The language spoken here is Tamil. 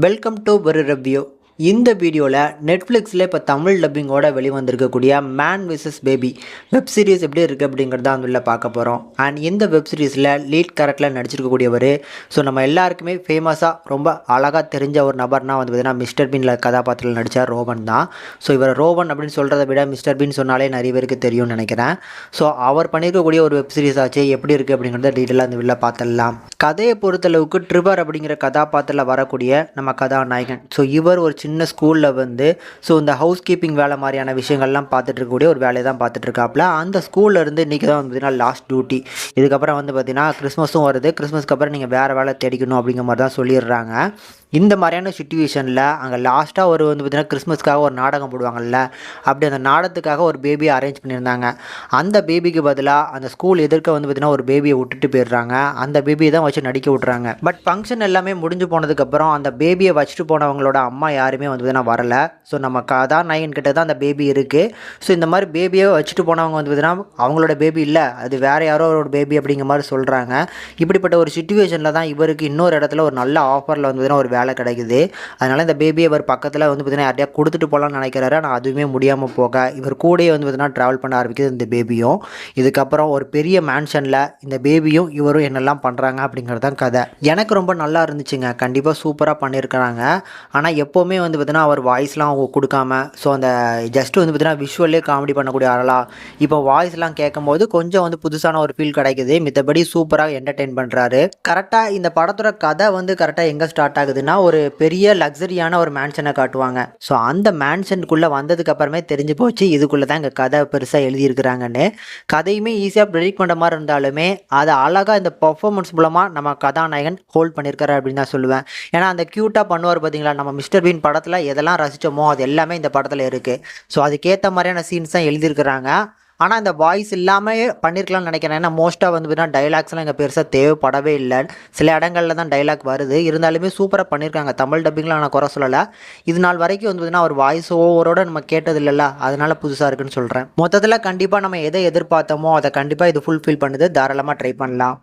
வெல்கம் டு ஒரு ரிவ்யூ. இந்த வீடியோவில் நெட்ஃப்ளிக்ஸில் இப்போ தமிழ் டப்பிங்கோட வெளிவந்திருக்கக்கூடிய Man vs Baby web series எப்படி இருக்குது அப்படிங்கிறத அந்த பார்க்க போகிறோம். அண்ட் இந்த வெப் சீரிஸில் லீட் கேரக்டரில் நடிச்சிருக்கக்கூடியவர் நம்ம எல்லாருக்குமே ஃபேமஸாக ரொம்ப அழகாக தெரிஞ்ச ஒரு நபர்னால் பார்த்திங்கன்னா மிஸ்டர் பீனில் கதாபாத்திரத்தில் நடித்தார் ரோபன் தான். இவர் ரோபன் அப்படின்னு சொல்கிறத விட மிஸ்டர் பீன் சொன்னாலே நிறைய பேருக்கு தெரியும்னு நினைக்கிறேன். அவர் பண்ணியிருக்கக்கூடிய ஒரு வெப் சீரிஸ் ஆச்சு, எப்படி இருக்குது அப்படிங்கிறத டீட்டெயிலாக அந்த வீடியோவில் பார்த்துடலாம். கதையை பொறுத்தளவுக்கு ட்ரிவர் அப்படிங்கிற கதாபாத்திரத்தில் வரக்கூடிய நம்ம கதாநாயகன் இவர் ஒரு சின்ன ஸ்கூலில் இந்த ஹவுஸ் கீப்பிங் வேலை மாதிரியான விஷயங்கள்லாம் பார்த்துட்டு இருக்கக்கூடிய ஒரு வேலையை தான் பார்த்துட்டு இருக்காப்புல. அந்த ஸ்கூலில் இருந்து இன்றைக்கி தான் பார்த்திங்கன்னா லாஸ்ட் டியூட்டி. இதுக்கப்புறம் பார்த்திங்கன்னா கிறிஸ்மஸும் வருது. கிறிஸ்மஸ்க்கு அப்புறம் நீங்கள் வேறு வேலை தேடிக்கணும் அப்படிங்கிற மாதிரி தான் சொல்லிடுறாங்க. இந்த மாதிரியான சுச்சுவேஷனில் அங்கே லாஸ்ட்டாக ஒரு பார்த்திங்கன்னா கிறிஸ்மஸ்க்காக ஒரு நாடகம் போடுவாங்கள்ல, அப்படி அந்த நாடகத்துக்காக ஒரு பேபியை அரேஞ்ச் பண்ணியிருந்தாங்க. அந்த பேபிக்கு பதிலாக அந்த ஸ்கூல் எதிர்க்க பார்த்திங்கன்னா ஒரு பேபியை விட்டுட்டு போயிடுறாங்க. அந்த பேபியை தான் வச்சு நடிக்க விட்றாங்க. பட் ஃபங்க்ஷன் எல்லாமே முடிஞ்சு போனதுக்கப்புறம் அந்த பேபியை வச்சுட்டு போனவங்களோட அம்மா யாருமே பார்த்திங்கன்னா வரலை. நம்ம கதாநாயகன் கிட்ட தான் அந்த பேபி இருக்குது. இந்த மாதிரி பேபியை வச்சுட்டு போனவங்க பார்த்திங்கன்னா அவங்களோட பேபி இல்லை, அது வேறு யாரோ ஒரு பேபி அப்படிங்கிற மாதிரி சொல்கிறாங்க. இப்படிப்பட்ட ஒரு சுச்சுவேஷனில் தான் இவருக்கு இன்னொரு இடத்துல ஒரு நல்ல ஆஃபரில் பார்த்திங்கன்னா ஒரு வேலை கிடைக்குது. அதனால் இந்த பேபியை இவர் பக்கத்தில் பார்த்திங்கன்னா யார்ட்டையா கொடுத்துட்டு போகலான்னு நினைக்கிறாரு. ஆனால் அதுவுமே முடியாமல் போக இவர் கூடயே பார்த்திங்கன்னா ட்ராவல் பண்ண ஆரம்பிக்குது இந்த பேபியும். இதுக்கப்புறம் ஒரு பெரிய மேன்ஷனில் இந்த பேபியும் இவரும் என்னெல்லாம் பண்ணுறாங்க அப்படிங்கிறது தான் கதை. எனக்கு ரொம்ப நல்லா இருந்துச்சுங்க. கண்டிப்பாக சூப்பராக பண்ணியிருக்கிறாங்க. ஆனால் எப்போவுமே பார்த்திங்கன்னா அவர் வாய்ஸ்லாம் கொடுக்காம அந்த ஜஸ்ட் பார்த்திங்கன்னா விஷுவல்லே காமெடி பண்ணக்கூடிய ஆளா இப்போ வாய்ஸ்லாம் கேட்கும்போது கொஞ்சம் புதுசான ஒரு ஃபீல் கிடைக்குது. மித்தபடி சூப்பராக என்டர்டெயின் பண்ணுறாரு. கரெக்டாக இந்த படத்தோட கதை கரெக்டாக எங்கே ஸ்டார்ட் ஆகுதுன்னா ஒரு பெரிய லக்ஸரியான ஒரு மேன்ஷனை காட்டுவாங்க. அந்த மேன்ஷனுக்குள்ளே வந்ததுக்கு அப்புறமே தெரிஞ்சு போச்சு இதுக்குள்ளே தான் இங்கே கதை பெருசாக எழுதியிருக்கிறாங்கன்னு. கதையுமே ஈஸியாக ப்ரெடிக்ட் பண்ணுற மாதிரி இருந்தாலுமே அதை அழகாக இந்த பர்ஃபார்மன்ஸ் மூலமாக நம்ம கதாநாயகன் ஹோல்ட் பண்ணியிருக்காரு அப்படின்னு தான் சொல்லுவேன். ஏன்னா அந்த க்யூட்டாக பண்ணுவார் பார்த்தீங்களா, நம்ம மிஸ்டர் பீன் படத்தில் எதெல்லாம் ரசித்தோமோ அது எல்லாமே இந்த படத்தில் இருக்குது. அதுக்கேற்ற மாதிரியான சீன்ஸ் தான் எழுதியிருக்கிறாங்க. ஆனால் இந்த வாய்ஸ் இல்லாமல் பண்ணியிருக்கலாம்னு நினைக்கிறேன். ஏன்னா மோஸ்ட்டாக பார்த்தீங்கன்னா டைலாக்ஸ்லாம் இங்கே பெருசாக தேவைப்படவே இல்லை. சில இடங்களில் தான் டைலாக் வருது. இருந்தாலுமே சூப்பராக பண்ணியிருக்காங்க. தமிழ் டப்பிங்லாம் நான் குறை சொல்லலை. இது நாள் வரைக்கும் பார்த்திங்கன்னா ஒரு வாய்ஸ் ஓவரோடு நம்ம கேட்டது இல்லைல்ல, அதனால் புதுசாக இருக்குன்னு சொல்கிறேன். மொத்தத்தில் கண்டிப்பாக நம்ம எதை எதிர்பார்த்தோமோ அதை கண்டிப்பாக இது ஃபுல்ஃபில் பண்ணுது. தாராளமாக ட்ரை பண்ணலாம்.